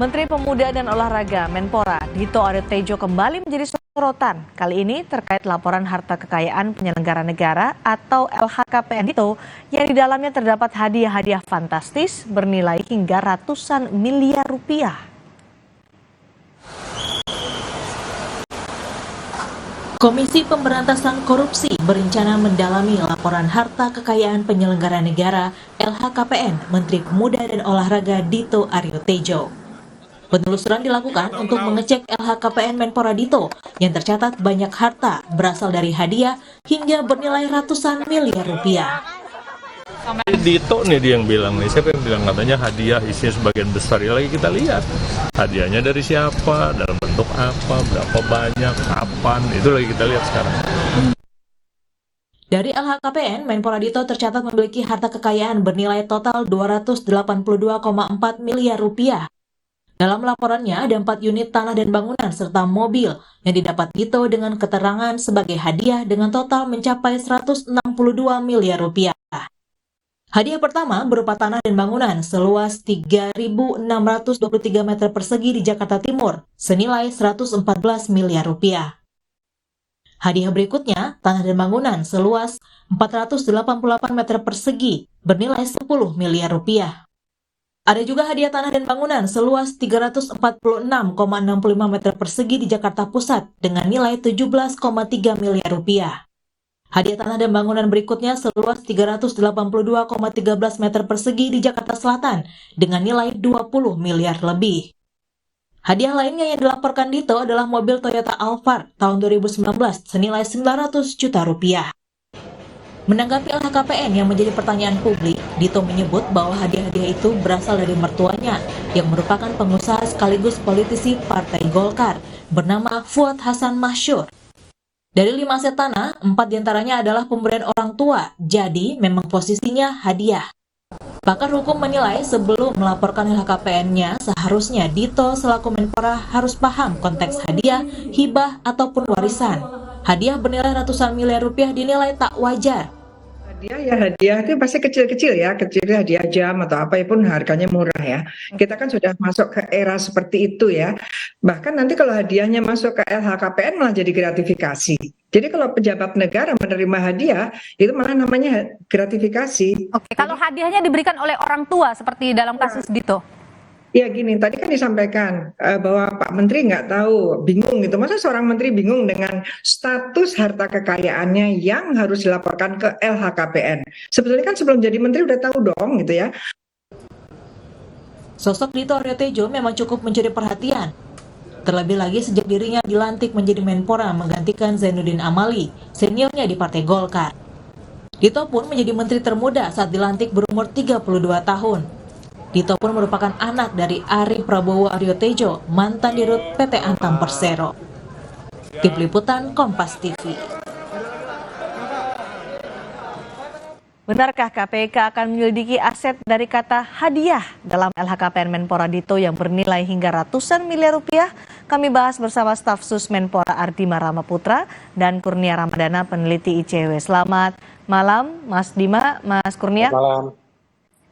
Menteri Pemuda dan Olahraga Menpora Dito Aryo Tejo kembali menjadi sorotan. Kali ini terkait laporan harta kekayaan penyelenggara negara atau LHKPN Dito yang di dalamnya terdapat hadiah-hadiah fantastis bernilai hingga ratusan miliar rupiah. Komisi Pemberantasan Korupsi berencana mendalami laporan harta kekayaan penyelenggara negara LHKPN Menteri Pemuda dan Olahraga Dito Aryo Tejo. Penelusuran dilakukan untuk mengecek LHKPN Menpora Dito yang tercatat banyak harta berasal dari hadiah hingga bernilai ratusan miliar rupiah. Dito nih dia yang bilang nih, siapa yang bilang katanya hadiah isinya sebagian besar, ya lagi kita lihat hadiahnya dari siapa, dalam bentuk apa, berapa banyak, kapan, itu lagi kita lihat sekarang. Dari LHKPN, Menpora Dito tercatat memiliki harta kekayaan bernilai total 282,4 miliar rupiah. Dalam laporannya ada 4 unit tanah dan bangunan serta mobil yang didapat Dito dengan keterangan sebagai hadiah dengan total mencapai 162 miliar rupiah. Hadiah pertama berupa tanah dan bangunan seluas 3.623 meter persegi di Jakarta Timur senilai 114 miliar rupiah. Hadiah berikutnya tanah dan bangunan seluas 488 meter persegi bernilai 10 miliar rupiah. Ada juga hadiah tanah dan bangunan seluas 346,65 meter persegi di Jakarta Pusat dengan nilai 17,3 miliar rupiah. Hadiah tanah dan bangunan berikutnya seluas 382,13 meter persegi di Jakarta Selatan dengan nilai 20 miliar lebih. Hadiah lainnya yang dilaporkan Dito adalah mobil Toyota Alphard tahun 2019 senilai 900 juta rupiah. Menanggapi LHKPN yang menjadi pertanyaan publik, Dito menyebut bahwa hadiah-hadiah itu berasal dari mertuanya yang merupakan pengusaha sekaligus politisi Partai Golkar bernama Fuad Hasan Masyur. Dari 5 aset tanah, 4 diantaranya adalah pemberian orang tua, jadi memang posisinya hadiah. Pakar hukum menilai sebelum melaporkan LHKPN-nya, seharusnya Dito selaku Menpora harus paham konteks hadiah, hibah, ataupun warisan. Hadiah bernilai ratusan miliar rupiah dinilai tak wajar. Hadiah itu pasti kecil-kecil ya, kecil hadiah jam atau apa pun harganya murah ya. Kita kan sudah masuk ke era seperti itu ya. Bahkan nanti kalau hadiahnya masuk ke LHKPN malah jadi gratifikasi. Jadi kalau pejabat negara menerima hadiah itu malah namanya gratifikasi. Oke, kalau hadiahnya diberikan oleh orang tua seperti dalam kasus Dito. Ya gini, tadi kan disampaikan bahwa Pak Menteri nggak tahu, bingung gitu. Masa seorang menteri bingung dengan status harta kekayaannya yang harus dilaporkan ke LHKPN? Sebetulnya kan sebelum jadi menteri udah tahu dong gitu ya. Sosok Dito Aryo Tejo memang cukup mencuri perhatian. Terlebih lagi sejak dirinya dilantik menjadi Menpora menggantikan Zainuddin Amali, seniornya di Partai Golkar. Dito pun menjadi menteri termuda saat dilantik berumur 32 tahun. Dito pun merupakan anak dari Ari Prabowo Aryo Tejo, mantan dirut PT Antam Persero. Tim Liputan Kompas TV. Benarkah KPK akan menyelidiki aset dari kata hadiah dalam LHKPN Menpora Dito yang bernilai hingga ratusan miliar rupiah? Kami bahas bersama staf sus Menpora Ardima Ramaputra dan Kurnia Ramadana, peneliti ICW. Selamat malam Mas Dima, Mas Kurnia.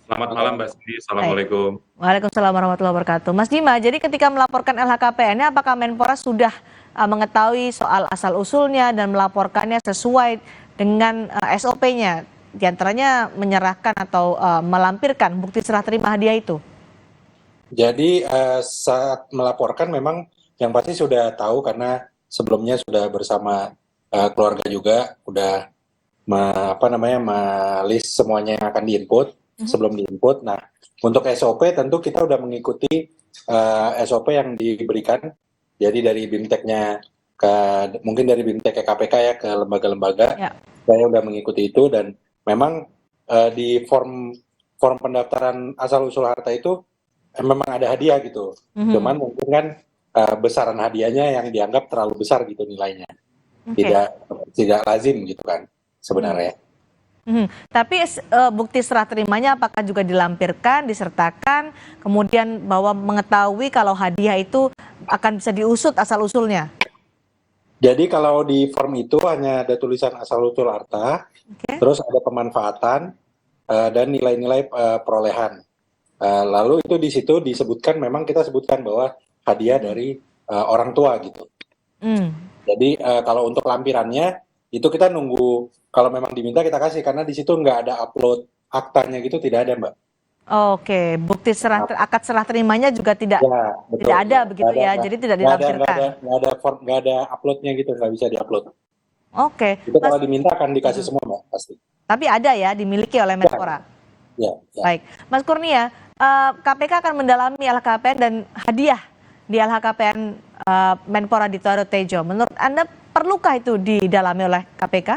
Selamat malam Mbak Cindy, Assalamualaikum. Waalaikumsalam warahmatullahi wabarakatuh. Mas Dima, jadi ketika melaporkan LHKPN-nya, apakah Menpora sudah mengetahui soal asal-usulnya dan melaporkannya sesuai dengan SOP-nya? Di antaranya menyerahkan atau melampirkan bukti serah terima hadiah itu? Jadi saat melaporkan memang yang pasti sudah tahu karena sebelumnya sudah bersama keluarga juga, udah list semuanya yang akan diinput. Sebelum diinput. Nah, untuk SOP tentu kita udah mengikuti SOP yang diberikan. Jadi dari BIMTEK-nya mungkin dari BIMTEK ke KPK ya, ke lembaga-lembaga. Ya. Saya udah mengikuti itu dan memang di form pendaftaran asal-usul harta itu memang ada hadiah gitu. Cuman mungkin kan besaran hadiahnya yang dianggap terlalu besar gitu nilainya. Tidak lazim gitu kan sebenarnya. Tapi bukti serah terimanya apakah juga dilampirkan, disertakan, kemudian bahwa mengetahui kalau hadiah itu akan bisa diusut asal-usulnya? Jadi kalau di form itu hanya ada tulisan asal-usul harta, terus ada pemanfaatan dan nilai-nilai perolehan. Lalu itu di situ disebutkan, memang kita sebutkan bahwa hadiah dari orang tua gitu. Jadi kalau untuk lampirannya itu kita nunggu, kalau memang diminta kita kasih, karena di situ nggak ada upload aktanya gitu, tidak ada, Mbak. Oke, bukti akad serah terimanya juga tidak Ya, betul. tidak ada begitu ya, jadi tidak dilampirkan. Nggak ada uploadnya gitu, nggak bisa diupload. Oke, Itu kalau diminta akan dikasih semua, Mbak, pasti. tapi ada ya dimiliki oleh Menpora. Ya. Baik, Mas Kurnia, KPK akan mendalami LHKPN dan hadiah di LHKPN Menpora Dito Aryo Tejo. Menurut Anda perlukah itu didalami oleh KPK?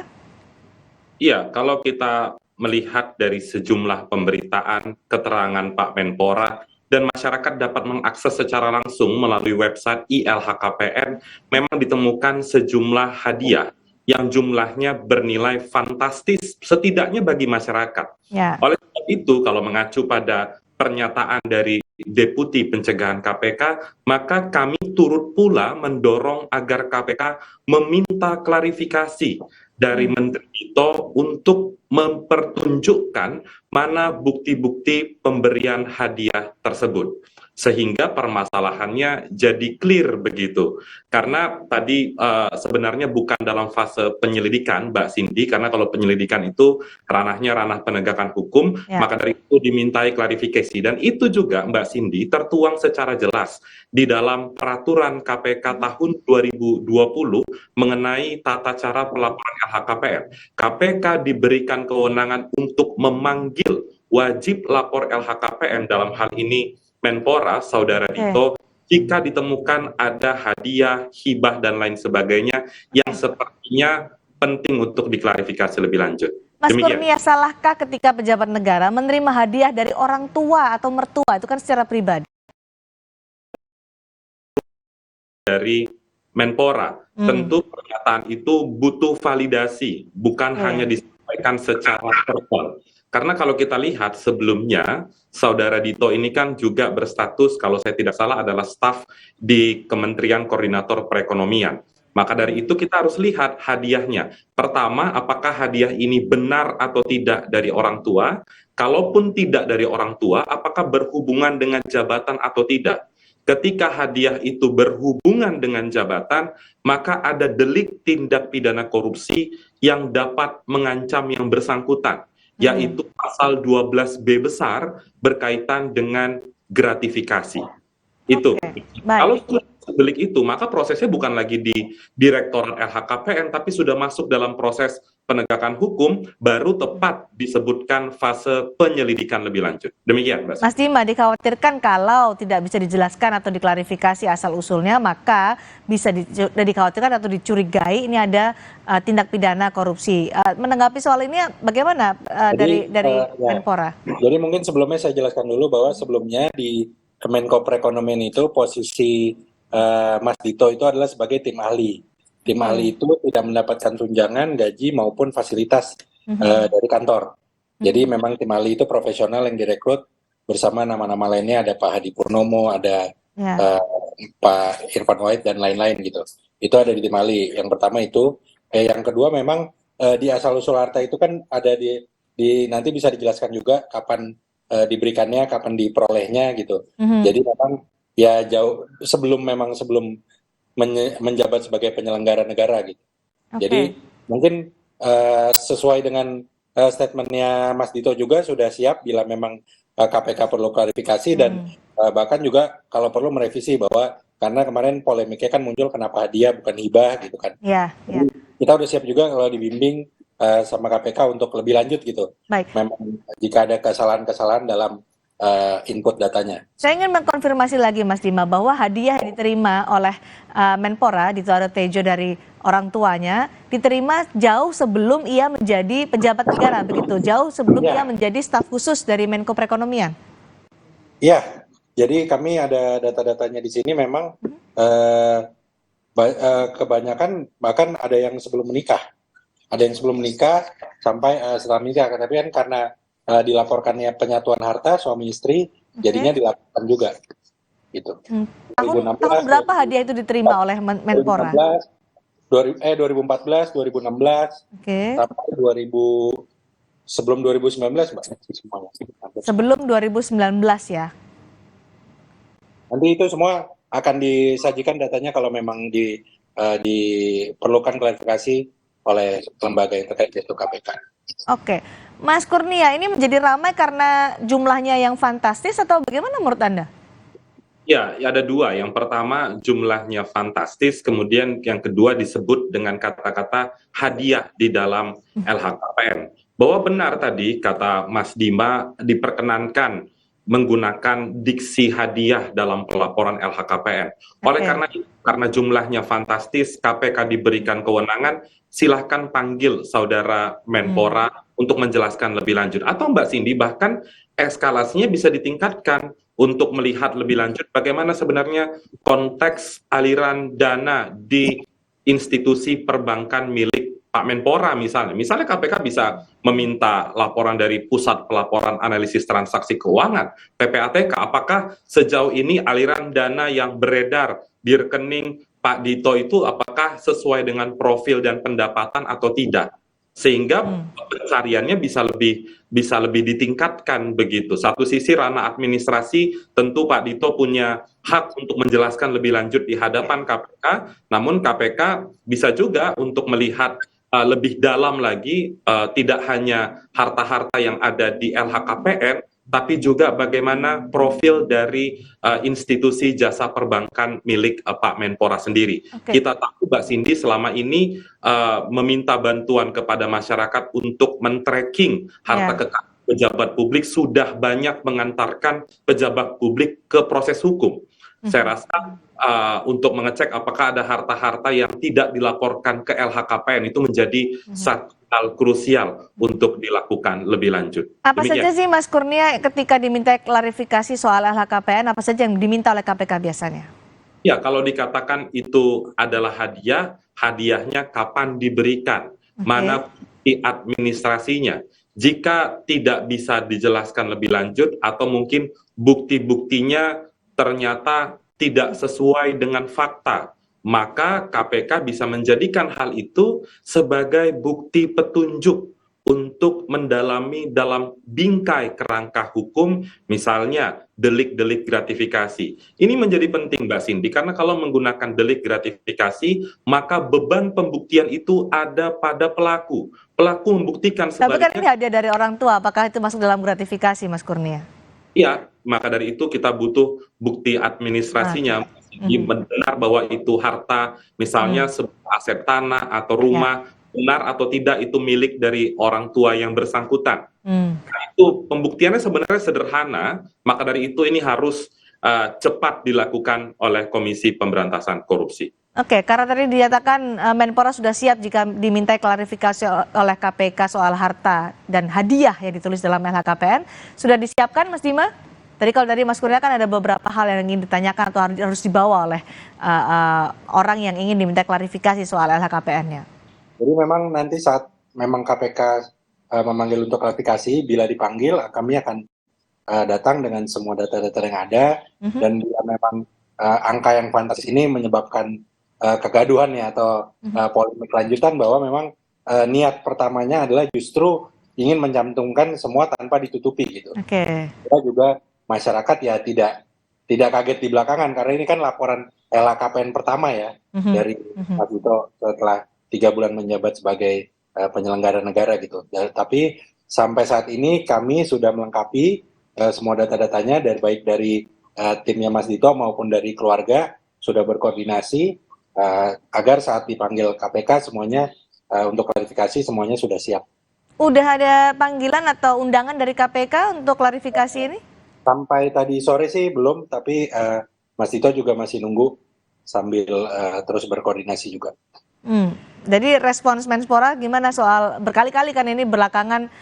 Iya, kalau kita melihat dari sejumlah pemberitaan, keterangan Pak Menpora, dan masyarakat dapat mengakses secara langsung melalui website ILHKPN, memang ditemukan sejumlah hadiah yang jumlahnya bernilai fantastis, setidaknya bagi masyarakat. Ya. Oleh sebab itu, kalau mengacu pada pernyataan dari Deputi Pencegahan KPK, maka kami turut pula mendorong agar KPK meminta klarifikasi dari Menteri Dito untuk mempertunjukkan mana bukti-bukti pemberian hadiah tersebut, sehingga permasalahannya jadi clear begitu. Karena tadi sebenarnya bukan dalam fase penyelidikan, Mbak Cindy, karena kalau penyelidikan itu ranahnya ranah penegakan hukum, maka dari itu dimintai klarifikasi. Dan itu juga, Mbak Cindy, tertuang secara jelas di dalam peraturan KPK tahun 2020 mengenai tata cara pelaporan LHKPN. KPK diberikan kewenangan untuk memanggil wajib lapor LHKPN, dalam hal ini Menpora, Saudara Dito, jika ditemukan ada hadiah, hibah, dan lain sebagainya yang sepertinya penting untuk diklarifikasi lebih lanjut. Mas Kurnia, salahkah ketika pejabat negara menerima hadiah dari orang tua atau mertua, itu kan secara pribadi? Dari Menpora, tentu pernyataan itu butuh validasi, bukan hanya disampaikan secara verbal. Karena kalau kita lihat sebelumnya, Saudara Dito ini kan juga berstatus, kalau saya tidak salah, adalah staf di Kementerian Koordinator Perekonomian. Maka dari itu kita harus lihat hadiahnya. Pertama, apakah hadiah ini benar atau tidak dari orang tua? Kalaupun tidak dari orang tua, apakah berhubungan dengan jabatan atau tidak? Ketika hadiah itu berhubungan dengan jabatan, maka ada delik tindak pidana korupsi yang dapat mengancam yang bersangkutan, yaitu pasal 12B besar berkaitan dengan gratifikasi. Itu. Kalau delik itu, maka prosesnya bukan lagi di Direktorat LHKPN, tapi sudah masuk dalam proses penegakan hukum, baru tepat disebutkan fase penyelidikan lebih lanjut. Demikian, Mbak. Mas Dima, dikhawatirkan kalau tidak bisa dijelaskan atau diklarifikasi asal-usulnya, maka bisa dikhawatirkan atau dicurigai ini ada tindak pidana korupsi. Menanggapi soal ini bagaimana dari Menpora? Jadi mungkin sebelumnya saya jelaskan dulu bahwa sebelumnya di Kemenko Perekonomian itu posisi Mas Dito itu adalah sebagai tim ahli. Tim ahli itu tidak mendapatkan tunjangan, gaji maupun fasilitas dari kantor. Jadi memang tim ahli itu profesional yang direkrut bersama nama-nama lainnya, ada Pak Hadi Purnomo, ada Pak Irfan Wahid dan lain-lain gitu. Itu ada di tim ahli. Yang pertama itu. Yang kedua memang di asal-usul harta itu kan ada di nanti bisa dijelaskan juga kapan diberikannya, kapan diperolehnya gitu. Jadi memang ya jauh sebelum menjabat sebagai penyelenggara negara gitu. Jadi mungkin sesuai dengan statementnya Mas Dito juga sudah siap bila memang KPK perlu klarifikasi dan bahkan juga kalau perlu merevisi bahwa karena kemarin polemiknya kan muncul kenapa hadiah bukan hibah gitu kan. Jadi, kita udah siap juga kalau dibimbing sama KPK untuk lebih lanjut gitu. Memang jika ada kesalahan-kesalahan dalam input datanya. Saya ingin mengkonfirmasi lagi Mas Dima bahwa hadiah yang diterima oleh Menpora Dito Aryo Tejo dari orang tuanya diterima jauh sebelum ia menjadi pejabat negara, begitu? Jauh sebelum ia menjadi staf khusus dari Menko Perekonomian? Iya, jadi kami ada data-datanya di sini memang kebanyakan bahkan ada yang sebelum menikah. Ada yang sebelum menikah sampai setelah menikah, tapi kan karena dilaporkannya penyatuan harta suami istri, jadinya dilaporkan juga, gitu. Tahun berapa hadiah itu diterima oleh Menpora? 2014, 2016, sampai 2019 sebelum 2019 Mbak, semuanya. Sebelum 2019 ya. Nanti itu semua akan disajikan datanya kalau memang diperlukan klarifikasi oleh lembaga yang terkait, yaitu KPK. Oke, Mas Kurnia, ini menjadi ramai karena jumlahnya yang fantastis atau bagaimana menurut Anda? Ya, ada dua. Yang pertama jumlahnya fantastis, kemudian yang kedua disebut dengan kata-kata hadiah di dalam LHKPN. Bahwa benar tadi kata Mas Dima diperkenankan menggunakan diksi hadiah dalam pelaporan LHKPN. Oleh karena jumlahnya fantastis, KPK diberikan kewenangan, silahkan panggil saudara Menpora untuk menjelaskan lebih lanjut. Atau Mbak Cindy, bahkan eskalasinya bisa ditingkatkan untuk melihat lebih lanjut bagaimana sebenarnya konteks aliran dana di institusi perbankan milik Pak Menpora misalnya. Misalnya KPK bisa meminta laporan dari Pusat Pelaporan Analisis Transaksi Keuangan, PPATK, apakah sejauh ini aliran dana yang beredar di rekening Pak Dito itu apakah sesuai dengan profil dan pendapatan atau tidak? Sehingga pencariannya bisa lebih ditingkatkan begitu. Satu sisi ranah administrasi, tentu Pak Dito punya hak untuk menjelaskan lebih lanjut di hadapan KPK, namun KPK bisa juga untuk melihat lebih dalam lagi, tidak hanya harta-harta yang ada di LHKPN, tapi juga bagaimana profil dari institusi jasa perbankan milik Pak Menpora sendiri. Kita tahu Mbak Cindy selama ini meminta bantuan kepada masyarakat untuk men-tracking harta kekayaan pejabat publik, sudah banyak mengantarkan pejabat publik ke proses hukum. Saya rasa untuk mengecek apakah ada harta-harta yang tidak dilaporkan ke LHKPN itu menjadi satu hal krusial untuk dilakukan lebih lanjut. Apa saja sih Mas Kurnia ketika diminta klarifikasi soal LHKPN, apa saja yang diminta oleh KPK biasanya? Ya, kalau dikatakan itu adalah hadiah, hadiahnya kapan diberikan, mana bukti administrasinya. Jika tidak bisa dijelaskan lebih lanjut atau mungkin bukti-buktinya ternyata tidak sesuai dengan fakta, maka KPK bisa menjadikan hal itu sebagai bukti petunjuk untuk mendalami dalam bingkai kerangka hukum, misalnya delik-delik gratifikasi. Ini menjadi penting Mbak Cindy, karena kalau menggunakan delik gratifikasi, maka beban pembuktian itu ada pada pelaku. Pelaku membuktikan sebaliknya. Tapi kan ini hadiah dari orang tua, apakah itu masuk dalam gratifikasi Mas Kurnia? Iya, maka dari itu kita butuh bukti administrasinya. Benar bahwa itu harta, misalnya sebuah aset tanah atau rumah, benar atau tidak itu milik dari orang tua yang bersangkutan. Nah, itu pembuktiannya sebenarnya sederhana, maka dari itu ini harus cepat dilakukan oleh Komisi Pemberantasan Korupsi. Oke, karena tadi dinyatakan Menpora sudah siap jika dimintai klarifikasi oleh KPK soal harta dan hadiah yang ditulis dalam LHKPN. Sudah disiapkan Mas Dima? Tadi kalau dari Mas Kurnia kan ada beberapa hal yang ingin ditanyakan atau harus dibawa oleh orang yang ingin diminta klarifikasi soal LHKPN-nya. Jadi memang nanti saat memang KPK memanggil untuk klarifikasi, bila dipanggil kami akan datang dengan semua data-data yang ada, dan bila memang angka yang fantastis ini menyebabkan kegaduhan ya atau polemik lanjutan, bahwa memang niat pertamanya adalah justru ingin mencantumkan semua tanpa ditutupi gitu. Kita juga masyarakat ya tidak kaget di belakangan, karena ini kan laporan LHKPN pertama ya dari Pak Dito setelah 3 bulan menjabat sebagai penyelenggara negara gitu. Tapi sampai saat ini kami sudah melengkapi semua data-datanya, baik dari timnya Mas Dito maupun dari keluarga, sudah berkoordinasi agar saat dipanggil KPK semuanya untuk klarifikasi semuanya sudah siap. Udah ada panggilan atau undangan dari KPK untuk klarifikasi ini? Sampai tadi sore sih belum, tapi Mas Dito juga masih nunggu sambil terus berkoordinasi juga. Jadi respons Menpora gimana soal berkali-kali kan ini belakangan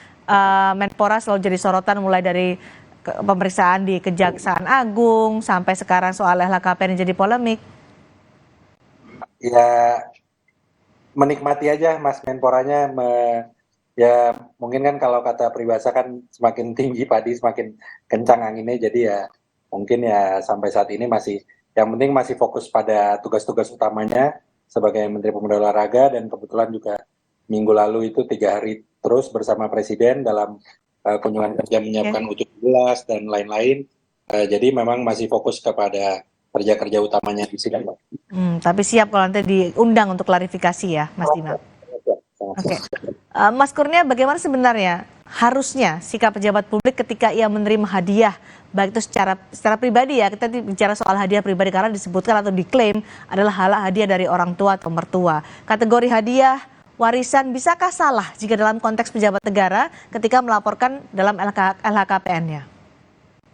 Menpora selalu jadi sorotan mulai dari pemeriksaan di Kejaksaan Agung sampai sekarang soal LHKPN yang jadi polemik. Ya menikmati aja Mas Menporanya, ya mungkin kan kalau kata peribahasa kan semakin tinggi padi semakin kencang anginnya, jadi ya mungkin ya sampai saat ini masih yang penting masih fokus pada tugas-tugas utamanya sebagai Menteri Pemuda Olahraga, dan kebetulan juga minggu lalu itu 3 hari terus bersama Presiden dalam kunjungan kerja menyiapkan U17 dan lain-lain. Jadi memang masih fokus kepada kerja-kerja utamanya di sidang. Tapi siap kalau nanti diundang untuk klarifikasi ya, Mas Dima. Oke. Mas Kurnia, bagaimana sebenarnya harusnya sikap pejabat publik ketika ia menerima hadiah, baik itu secara pribadi ya, kita bicara soal hadiah pribadi karena disebutkan atau diklaim adalah hadiah dari orang tua atau mertua. Kategori hadiah, warisan, bisakah salah jika dalam konteks pejabat negara ketika melaporkan dalam LHKPN-nya?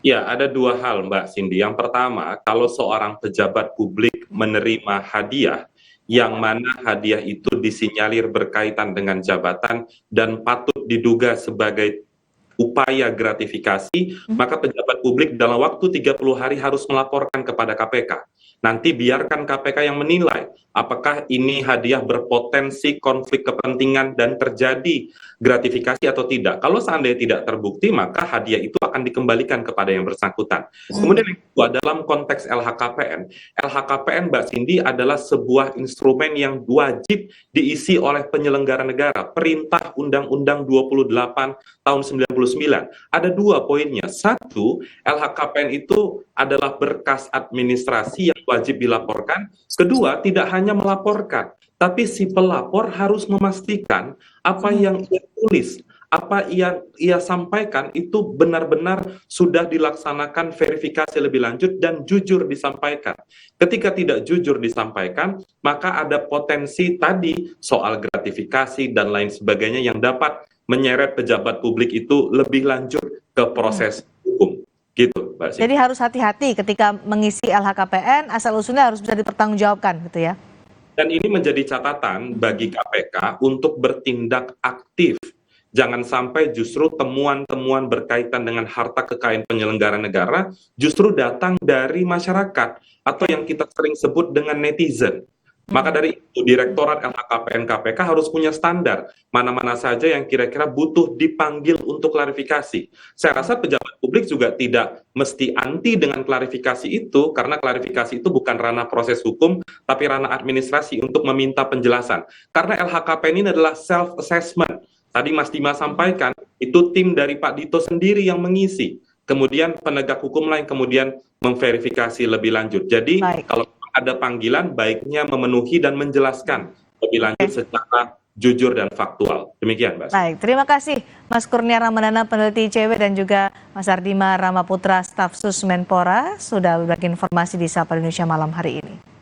Ya, ada 2 hal Mbak Cindy. Yang pertama, kalau seorang pejabat publik menerima hadiah, yang mana hadiah itu disinyalir berkaitan dengan jabatan dan patut diduga sebagai upaya gratifikasi, maka pejabat publik dalam waktu 30 hari harus melaporkan kepada KPK. Nanti biarkan KPK yang menilai apakah ini hadiah berpotensi konflik kepentingan dan terjadi gratifikasi atau tidak. Kalau seandainya tidak terbukti, maka hadiah itu akan dikembalikan kepada yang bersangkutan. Kemudian yang kedua, dalam konteks LHKPN Mbak Cindy adalah sebuah instrumen yang wajib diisi oleh penyelenggara negara. Perintah Undang-Undang 28 tahun 99. Ada 2 poinnya. 1, LHKPN itu adalah berkas administrasi yang wajib dilaporkan. Kedua, tidak hanya melaporkan, tapi si pelapor harus memastikan apa yang ia tulis, apa yang ia sampaikan itu benar-benar sudah dilaksanakan verifikasi lebih lanjut dan jujur disampaikan. Ketika tidak jujur disampaikan, maka ada potensi tadi soal gratifikasi dan lain sebagainya yang dapat menyeret pejabat publik itu lebih lanjut ke proses hukum. Gitu, Mbak Siti. Jadi harus hati-hati ketika mengisi LHKPN, asal-usulnya harus bisa dipertanggungjawabkan gitu ya. Dan ini menjadi catatan bagi KPK untuk bertindak aktif. Jangan sampai justru temuan-temuan berkaitan dengan harta kekayaan penyelenggara negara justru datang dari masyarakat atau yang kita sering sebut dengan netizen. Maka dari itu Direktorat LHKPN KPK harus punya standar mana-mana saja yang kira-kira butuh dipanggil untuk klarifikasi. Saya rasa pejabat publik juga tidak mesti anti dengan klarifikasi itu, karena klarifikasi itu bukan ranah proses hukum, tapi ranah administrasi untuk meminta penjelasan. Karena LHKPN ini adalah self-assessment. Tadi Mas Dima sampaikan, itu tim dari Pak Dito sendiri yang mengisi. Kemudian penegak hukum lain kemudian memverifikasi lebih lanjut. Jadi kalau ada panggilan, baiknya memenuhi dan menjelaskan lebih lanjut secara jujur dan faktual. Demikian, Mbak. Baik, terima kasih Mas Kurnia Ramadana, peneliti ICW, dan juga Mas Ardima Ramaputra, staf sus Menpora, sudah berbagi informasi di Sapa Indonesia malam hari ini.